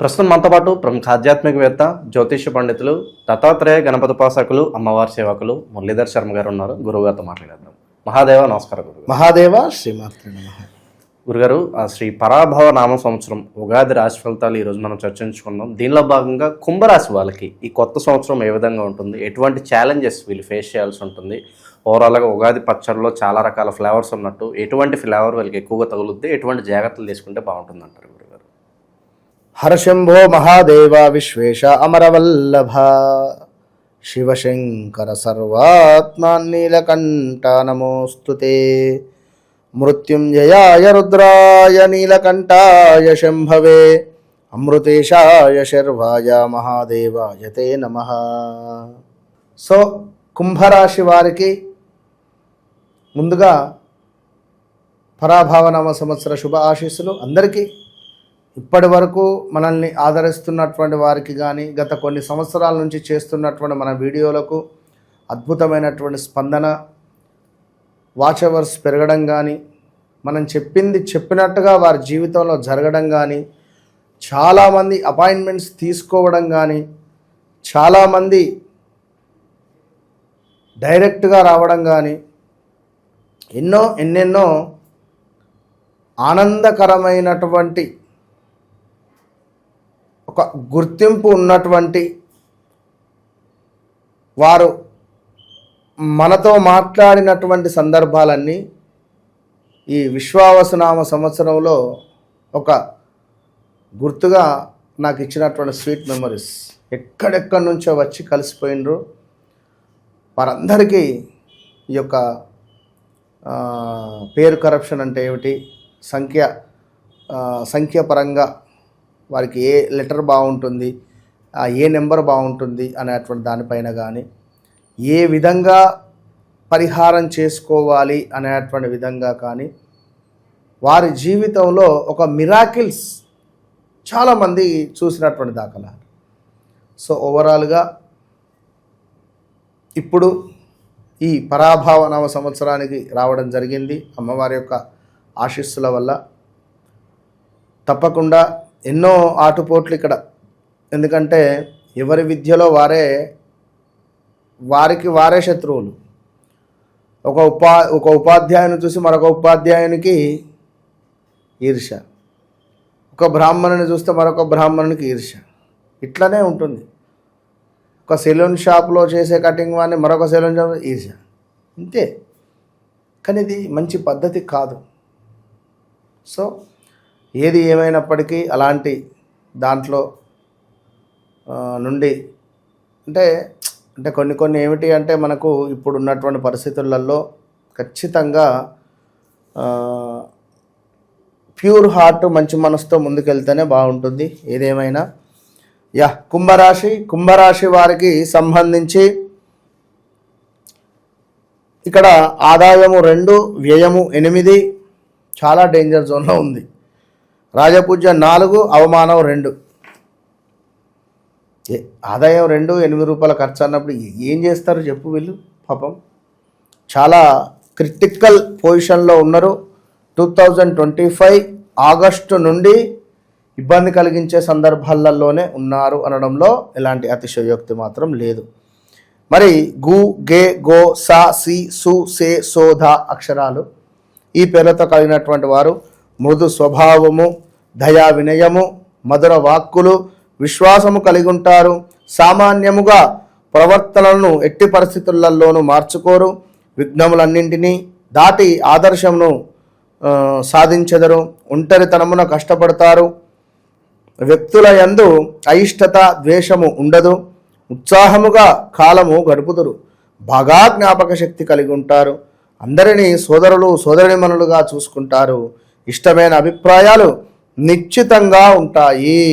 ప్రస్తుతం మనతో పాటు ప్రముఖ ఆధ్యాత్మికవేత్త, జ్యోతిష్య పండితులు, దత్తాత్రేయ గణపతిపాసకులు, అమ్మవారి సేవకులు మురళీధర్ శర్మ గారు ఉన్నారు. గురువుగారితో మాట్లాడేద్దాం. మహాదేవ నమస్కారం. గురువు మహాదేవ శ్రీమాత్రే నమః. గురుగారు, శ్రీ పరాభవ నామ సంవత్సరం ఉగాది రాశి ఫలితాలు ఈరోజు మనం చర్చించుకుందాం. దీనిలో భాగంగా కుంభరాశి వాళ్ళకి ఈ కొత్త సంవత్సరం ఏ విధంగా ఉంటుంది, ఎటువంటి ఛాలెంజెస్ వీళ్ళు ఫేస్ చేయాల్సి ఉంటుంది, ఓవరాల్గా ఉగాది పచ్చడిలో చాలా రకాల ఫ్లేవర్స్ ఉన్నట్టు ఎటువంటి ఫ్లేవర్ వీళ్ళకి ఎక్కువగా తగులుద్ది, ఎటువంటి జాగ్రత్తలు తీసుకుంటే బాగుంటుంది అంటారు గురుగారు? హరశంభో మహాదేవ విశ్వేశ అమరవల్లభ శివశంకర సర్వాత్మాన్నీలకంఠ నమోస్తుతే. మృత్యుంజయాయ రుద్రాయ నీలకంఠాయ శంభవే అమృతేశాయ శర్వాయ మహాదేవాయ తే నమః. సో కుంభరాశి వారికి ముందుగా పరాభవనామ సంవత్సర శుభ ఆశీస్సులు. అందరికీ ఇప్పటి వరకు మనల్ని ఆదరిస్తున్నటువంటి వారికి కానీ, గత కొన్ని సంవత్సరాల నుంచి చేస్తున్నటువంటి మన వీడియోలకు అద్భుతమైనటువంటి స్పందన, వాచ్ అవర్స్ పెరగడం కానీ, మనం చెప్పింది చెప్పినట్టుగా వారి జీవితంలో జరగడం కానీ, చాలామంది అపాయింట్మెంట్స్ తీసుకోవడం కానీ, చాలామంది డైరెక్ట్గా రావడం కానీ, ఎన్నెన్నో ఆనందకరమైనటువంటి ఒక గుర్తింపు ఉన్నటువంటి వారు మనతో మాట్లాడినటువంటి సందర్భాలన్నీ ఈ విశ్వావసునామ సంవత్సరంలో ఒక గుర్తుగా నాకు ఇచ్చినటువంటి స్వీట్ మెమరీస్. ఎక్కడెక్కడి నుంచో వచ్చి కలిసిపోయినరు వారందరికీ ఈ యొక్క పేరు కరప్షన్ అంటే ఏమిటి, సంఖ్యాపరంగా వారికి ఏ లెటర్ బాగుంటుంది, ఏ నెంబర్ బాగుంటుంది అనేటువంటి దానిపైన కానీ, ఏ విధంగా పరిహారం చేసుకోవాలి అనేటువంటి విధంగా కానీ, వారి జీవితంలో ఒక మిరాకిల్స్ చాలామంది చూసినటువంటి దాఖలాలు. సో ఓవరాల్గా ఇప్పుడు ఈ పరాభవ నవ సంవత్సరానికి రావడం జరిగింది అమ్మవారి యొక్క ఆశీస్సుల వల్ల. తప్పకుండా ఎన్నో ఆటుపోట్లు ఇక్కడ, ఎందుకంటే ఎవరి విద్యలో వారికి వారే శత్రువులు. ఒక ఉపాధ్యాయుని చూసి మరొక ఉపాధ్యాయునికి ఈర్ష్య, ఒక బ్రాహ్మణుని చూస్తే మరొక బ్రాహ్మణునికి ఈర్ష్య. ఇట్లనే ఉంటుంది. ఒక సెలూన్ షాప్లో చేసే కటింగ్ వాడిని మరొక సెలూన్ షాప్ ఈర్ష్య, ఇంతే. కానీ ఇది మంచి పద్ధతి కాదు. సో ఏది ఏమైనప్పటికీ అలాంటి దాంట్లో నుండి అంటే కొన్ని ఏమిటి అంటే, మనకు ఇప్పుడు ఉన్నటువంటి పరిస్థితులలో ఖచ్చితంగా ప్యూర్ హార్ట్, మంచి మనసుతో ముందుకెళ్తేనే బాగుంటుంది ఏదేమైనా. కుంభరాశి వారికి సంబంధించి ఇక్కడ ఆదాయము 2, వ్యయము 8, చాలా డేంజర్ జోన్లో ఉంది. రాజపూజ్య 4, అవమానం 2. ఆదాయం 2, 8 రూపాయల ఖర్చు అన్నప్పుడు ఏం చేస్తారు చెప్పు వీళ్ళు? పాపం చాలా క్రిటికల్ పొజిషన్లో ఉన్నారు. 2025 ఆగస్టు నుండి ఇబ్బంది కలిగించే సందర్భాలలోనే ఉన్నారు అనడంలో ఎలాంటి అతిశయోక్తి మాత్రం లేదు. మరి గు, గే, గో, సా, సి, సు, సే, సోధ అక్షరాలు ఈ పేర్లతో కలిగినటువంటి వారు మృదు స్వభావము, దయా వినయము, మధుర వాక్కులు, విశ్వాసము కలిగి ఉంటారు. సామాన్యముగా ప్రవర్తనలను ఎట్టి పరిస్థితులలోనూ మార్చుకోరు. విఘ్నములన్నింటినీ దాటి ఆదర్శమును సాధించెదరు. ఒంటరితనమున కష్టపడతారు. వ్యక్తుల యందు అయిష్టత, ద్వేషము ఉండదు. ఉత్సాహముగా కాలము గడుపుదురు. బాగా జ్ఞాపక శక్తి కలిగి ఉంటారు. అందరినీ సోదరులు సోదరిమణులుగా చూసుకుంటారు. ఇష్టమైన అభిప్రాయాలు నిశ్చితంగా ఉంటాయి.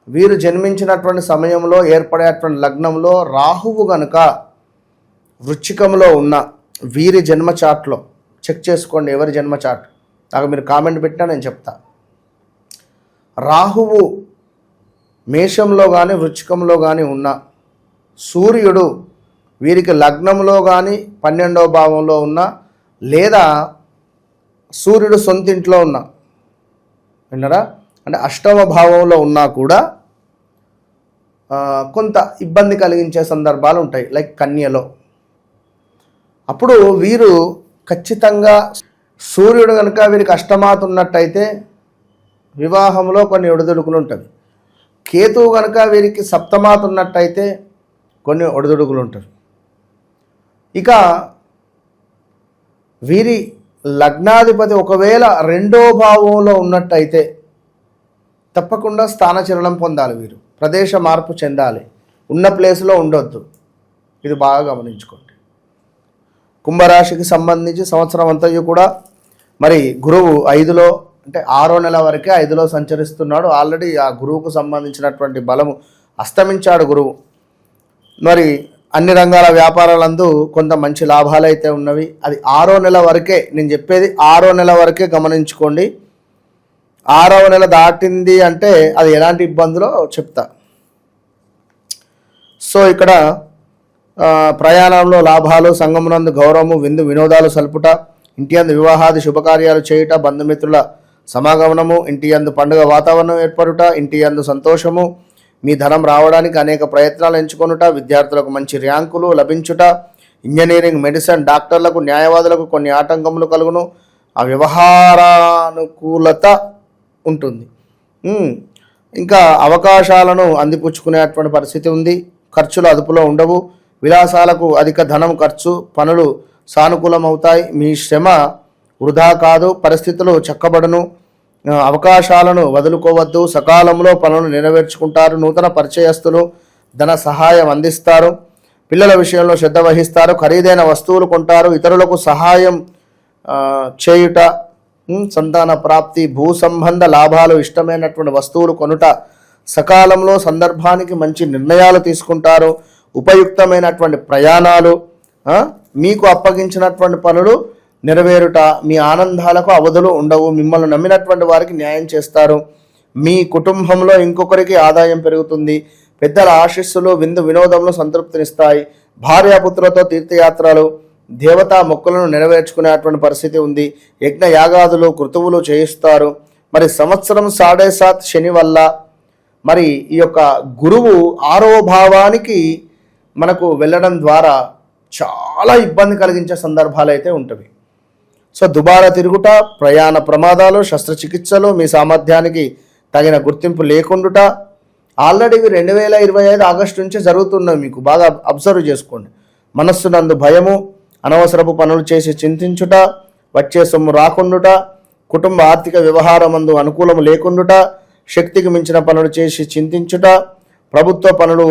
వీరు జన్మించినటువంటి సమయంలో ఏర్పడేటువంటి లగ్నంలో రాహువు గనుక వృశ్చికంలో ఉన్న వీరి జన్మ చాట్లో చెక్ చేసుకోండి. ఎవరి జన్మ చాట్ నాకు మీరు కామెంట్ పెట్టినా నేను చెప్తా. రాహువు మేషంలో కానీ వృశ్చికంలో కానీ ఉన్న, సూర్యుడు వీరికి లగ్నంలో కానీ 12వ భావంలో ఉన్న, లేదా సూర్యుడు సొంతింట్లో ఉన్న విన్నారా? అంటే అష్టమ భావంలో ఉన్నా కూడా కొంత ఇబ్బంది కలిగించే సందర్భాలు ఉంటాయి, లైక్ కన్యలో. అప్పుడు వీరు ఖచ్చితంగా సూర్యుడు కనుక వీరికి అష్టమాత ఉన్నట్టయితే వివాహంలో కొన్ని ఒడిదుడుకులు ఉంటుంది. కేతువు కనుక వీరికి సప్తమాత ఉన్నట్టయితే కొన్ని ఒడిదుడుకులు ఉంటాయి. ఇక వీరి లగ్నాధిపతి ఒకవేళ 2వ భావంలో ఉన్నట్టయితే తప్పకుండా స్థానచలనం పొందాలి. వీరు ప్రదేశ మార్పు చెందాలి, ఉన్న ప్లేస్లో ఉండొద్దు. ఇది బాగా గమనించుకోండి. కుంభరాశికి సంబంధించి సంవత్సరం అంతయు కూడా మరి గురువు 5లో అంటే 6వ నెల వరకే 5లో సంచరిస్తున్నాడు. ఆల్రెడీ ఆ గురువుకు సంబంధించినటువంటి బలము అస్తమించాడు గురువు. మరి అన్ని రంగాల వ్యాపారాలందు కొంత మంచి లాభాలు అయితే ఉన్నవి. అది 6వ నెల వరకే, నేను చెప్పేది 6వ నెల వరకే గమనించుకోండి. 6వ నెల దాటింది అంటే అది ఎలాంటి ఇబ్బందులో చెప్తా. సో ఇక్కడ ప్రయాణంలో లాభాలు, సంగమునందు గౌరవము, విందు వినోదాలు సల్పుట, ఇంటి అందు వివాహాది శుభకార్యాలు చేయుట, బంధుమిత్రుల సమాగమనము, ఇంటి అందు పండుగ వాతావరణం ఏర్పడుట, ఇంటి అందు సంతోషము, మీ ధనం రావడానికి అనేక ప్రయత్నాలు ఎంచుకొనుట, విద్యార్థులకు మంచి ర్యాంకులు లభించుట, ఇంజనీరింగ్, మెడిసిన్, డాక్టర్లకు, న్యాయవాదులకు కొన్ని ఆటంకములు కలుగును, ఆ వ్యవహారానుకూలత ఉంటుంది. ఇంకా అవకాశాలను అందిపుచ్చుకునేటువంటి పరిస్థితి ఉంది. ఖర్చులు అదుపులో ఉండవు. విలాసాలకు అధిక ధనం ఖర్చు, పనులు సానుకూలమవుతాయి. మీ శ్రమ వృధా కాదు, పరిస్థితులు చక్కబడును. అవకాశాలను వదులుకోవద్దు. సకాలంలో పనులు నెరవేర్చుకుంటారు. నూతన పరిచయస్తులు ధన సహాయం అందిస్తారు. పిల్లల విషయంలో శ్రద్ధ వహిస్తారు. ఖరీదైన వస్తువులు కొంటారు. ఇతరులకు సహాయం చేయుట, సంతాన ప్రాప్తి, భూ సంబంధ లాభాలు, ఇష్టమైనటువంటి వస్తువులు కొనుట, సకాలంలో సందర్భానికి మంచి నిర్ణయాలు తీసుకుంటారు. ఉపయుక్తమైనటువంటి ప్రయాణాలు, మీకు అప్పగించినటువంటి పనులు నెరవేరుట, మీ ఆనందాలకు అవధులు ఉండవు. మిమ్మల్ని నమ్మినటువంటి వారికి న్యాయం చేస్తారు. మీ కుటుంబంలో ఇంకొకరికి ఆదాయం పెరుగుతుంది. పెద్దల ఆశీస్సులు, విందు వినోదంలో సంతృప్తినిస్తాయి. భార్యాపుత్రులతో తీర్థయాత్రలు, దేవతా మొక్కులను నెరవేర్చుకునేటువంటి పరిస్థితి ఉంది. యజ్ఞ యాగాదులు, కృతువులు చేయిస్తారు. మరి సంవత్సరం 7.5 శని వల్ల మరి ఈ యొక్క గురువు 6వ భావానికి మనకు వెళ్ళడం ద్వారా చాలా ఇబ్బంది కలిగించే సందర్భాలు అయితే ఉంటవి. సో దుబారా తిరుగుట, ప్రయాణ ప్రమాదాలు, శస్త్రచికిత్సలు, మీ సామర్థ్యానికి తగిన గుర్తింపు లేకుండుట, ఆల్రెడీ 2025 ఆగస్టు నుంచే జరుగుతున్నవి. మీకు బాగా అబ్జర్వ్ చేసుకోండి. మనస్సునందు భయము, అనవసరపు పనులు చేసి చింతించుట, వచ్చే సొమ్ము రాకుండుట, కుటుంబ ఆర్థిక వ్యవహారమందు అనుకూలము లేకుండుట, శక్తికి మించిన పనులు చేసి చింతించుట, ప్రభుత్వ పనులు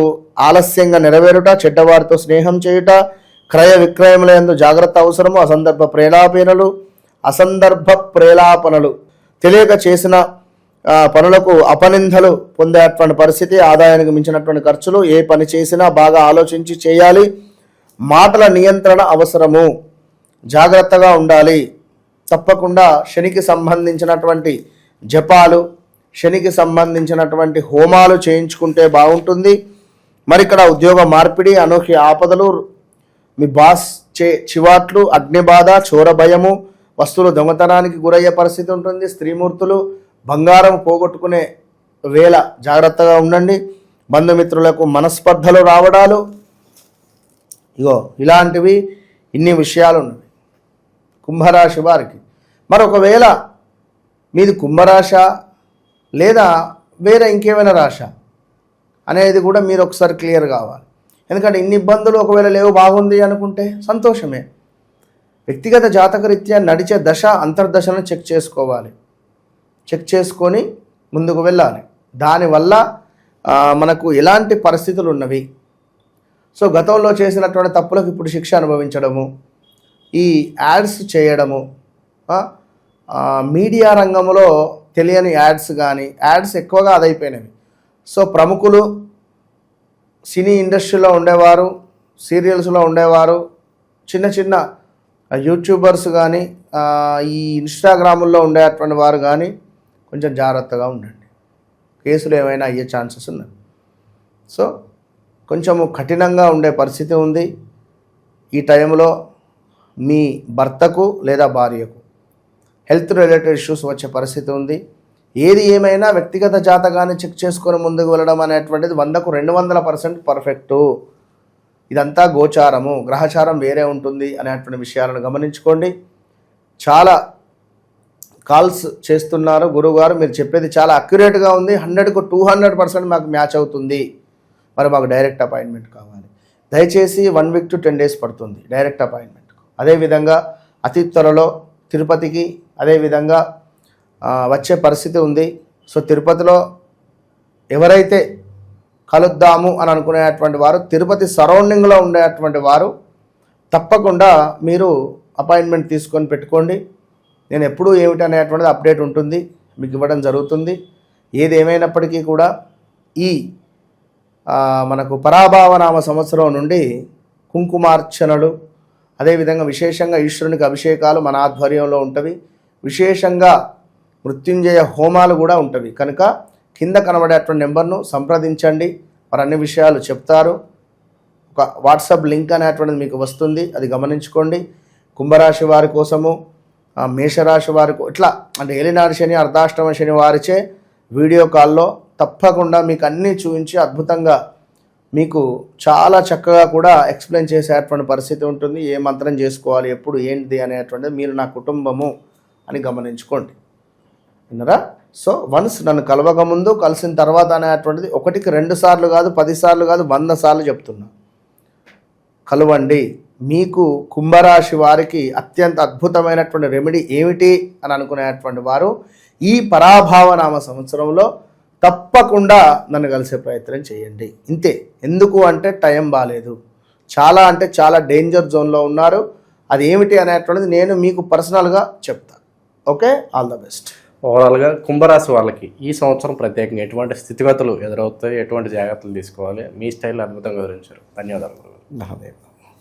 ఆలస్యంగా నెరవేరుట, చెడ్డవారితో స్నేహం చేయుట, క్రయ విక్రయములందు జాగ్రత్త అవసరము, అసందర్భ ప్రేలాపనలు, తెలియక చేసిన పనులకు అపనిందలు పొందేటువంటి పరిస్థితి, ఆదాయానికి మించినటువంటి ఖర్చులు, ఏ పని చేసినా బాగా ఆలోచించి చేయాలి. మాటల నియంత్రణ అవసరము, జాగ్రత్తగా ఉండాలి. తప్పకుండా శనికి సంబంధించినటువంటి జపాలు, శనికి సంబంధించినటువంటి హోమాలు చేయించుకుంటే బాగుంటుంది. మరి ఇక్కడ ఉద్యోగ మార్పిడి, అనూహ్య ఆపదలు, మీ బాస్ చివాట్లు, అగ్నిబాధ, చోర భయము, వస్తువులు దొంగతనానికి గురయ్యే పరిస్థితి ఉంటుంది. స్త్రీమూర్తులు, బంగారం పోగొట్టుకునే వేళ జాగ్రత్తగా ఉండండి. బంధుమిత్రులకు మనస్పర్ధలు రావడాలు, ఇలాంటివి ఇన్ని విషయాలు ఉన్నాయి కుంభరాశి వారికి. మరొకవేళ మీది కుంభరాశ లేదా వేరే ఇంకేమైనా రాశ అనేది కూడా మీరు ఒకసారి క్లియర్ కావాలి. ఎందుకంటే ఇన్ని ఇబ్బందులు ఒకవేళ లేవు, బాగుంది అనుకుంటే సంతోషమే. వ్యక్తిగత జాతకరీత్యా నడిచే దశ అంతర్దశను చెక్ చేసుకోవాలి. చెక్ చేసుకొని ముందుకు వెళ్ళాలి. దానివల్ల మనకు ఎలాంటి పరిస్థితులు ఉన్నవి, సో గతంలో చేసినటువంటి తప్పులకు ఇప్పుడు శిక్ష అనుభవించడము, ఈ యాడ్స్ చేయడము, మీడియా రంగంలో తెలియని యాడ్స్ ఎక్కువగా అదైపోయినవి. సో ప్రముఖులు, సినీ ఇండస్ట్రీలో ఉండేవారు, సీరియల్స్లో ఉండేవారు, చిన్న చిన్న యూట్యూబర్స్ కానీ, ఈ ఇన్స్టాగ్రాముల్లో ఉండేటువంటి వారు కానీ కొంచెం జాగ్రత్తగా ఉండండి. కేసులు ఏమైనా అయ్యే ఛాన్సెస్ ఉన్నాయి. సో కొంచెము కఠినంగా ఉండే పరిస్థితి ఉంది. ఈ టైంలో మీ భర్తకు లేదా భార్యకు హెల్త్ రిలేటెడ్ ఇష్యూస్ వచ్చే పరిస్థితి ఉంది. ఏది ఏమైనా వ్యక్తిగత జాతకాన్ని చెక్ చేసుకొని ముందుకు వెళ్ళడం అనేటువంటిది 100కు 200% పర్ఫెక్టు. ఇదంతా గోచారము, గ్రహచారం వేరే ఉంటుంది అనేటువంటి విషయాలను గమనించుకోండి. చాలా కాల్స్ చేస్తున్నారు, గురువుగారు మీరు చెప్పేది చాలా అక్యురేట్గా ఉంది, 100కు 200% మాకు మ్యాచ్ అవుతుంది, మరి మాకు డైరెక్ట్ అపాయింట్మెంట్ కావాలి. దయచేసి 1 వీక్ టు 10 డేస్ పడుతుంది డైరెక్ట్ అపాయింట్మెంట్. అదేవిధంగా అతి త్వరలో తిరుపతికి అదేవిధంగా వచ్చే పరిస్థితి ఉంది. సో తిరుపతిలో ఎవరైతే కలుద్దాము అని అనుకునేటువంటి వారు, తిరుపతి సరౌండింగ్లో ఉండేటువంటి వారు తప్పకుండా మీరు అపాయింట్మెంట్ తీసుకొని పెట్టుకోండి. నేను ఎప్పుడూ ఏమిటి అనేటువంటిది అప్డేట్ ఉంటుంది, మీకు ఇవ్వడం జరుగుతుంది. ఏది ఏమైనప్పటికీ కూడా ఈ మనకు పరాభావనామ సంవత్సరం నుండి కుంకుమార్చనలు అదేవిధంగా విశేషంగా ఈశ్వరునికి అభిషేకాలు మన ఆధ్వర్యంలో ఉంటవి. విశేషంగా మృత్యుంజయ హోమాలు కూడా ఉంటవి. కనుక కింద కనబడేటువంటి నెంబర్ను సంప్రదించండి, వారు అన్ని విషయాలు చెప్తారు. ఒక వాట్సాప్ లింక్ అనేటువంటిది మీకు వస్తుంది, అది గమనించుకోండి. కుంభరాశి వారి కోసము, మేషరాశి వారికి ఇట్లా అంటే ఏలినాడు శని అర్ధాష్టమ శని వారిచే వీడియో కాల్లో తప్పకుండా మీకు అన్నీ చూపించి అద్భుతంగా మీకు చాలా చక్కగా కూడా ఎక్స్ప్లెయిన్ చేసేటువంటి పరిస్థితి ఉంటుంది. ఏ మంత్రం చేసుకోవాలి, ఎప్పుడు ఏంటిది అనేటువంటిది మీరు నా కుటుంబము అని గమనించుకోండి. విన్నరా? సో వన్స్ నన్ను కలవక ముందు కలిసిన తర్వాత అనేటువంటిది 1కి 2 సార్లు కాదు, 10 సార్లు కాదు, 100 సార్లు చెప్తున్నా. కలవండి. మీకు కుంభరాశి వారికి అత్యంత అద్భుతమైనటువంటి రెమెడీ ఏమిటి అని అనుకునేటువంటి వారు ఈ పరాభావనామ సంవత్సరంలో తప్పకుండా నన్ను కలిసే ప్రయత్నం చేయండి. ఇంతే. ఎందుకు అంటే టైం బాగాలేదు, చాలా అంటే చాలా డేంజర్ జోన్లో ఉన్నారు. అది ఏమిటి అనేటువంటిది నేను మీకు పర్సనల్గా చెప్తాను. Okay, all the best. ఓవరాల్గా కుంభరాశి వాళ్ళకి ఈ సంవత్సరం ప్రత్యేకంగా ఎటువంటి స్థితిగతులు ఎదురవుతాయి, ఎటువంటి జాగ్రత్తలు తీసుకోవాలి, మీ స్టైల్ అద్భుతంగా వివరించారు. ధన్యవాదాలు. ధన్యవాదాలు.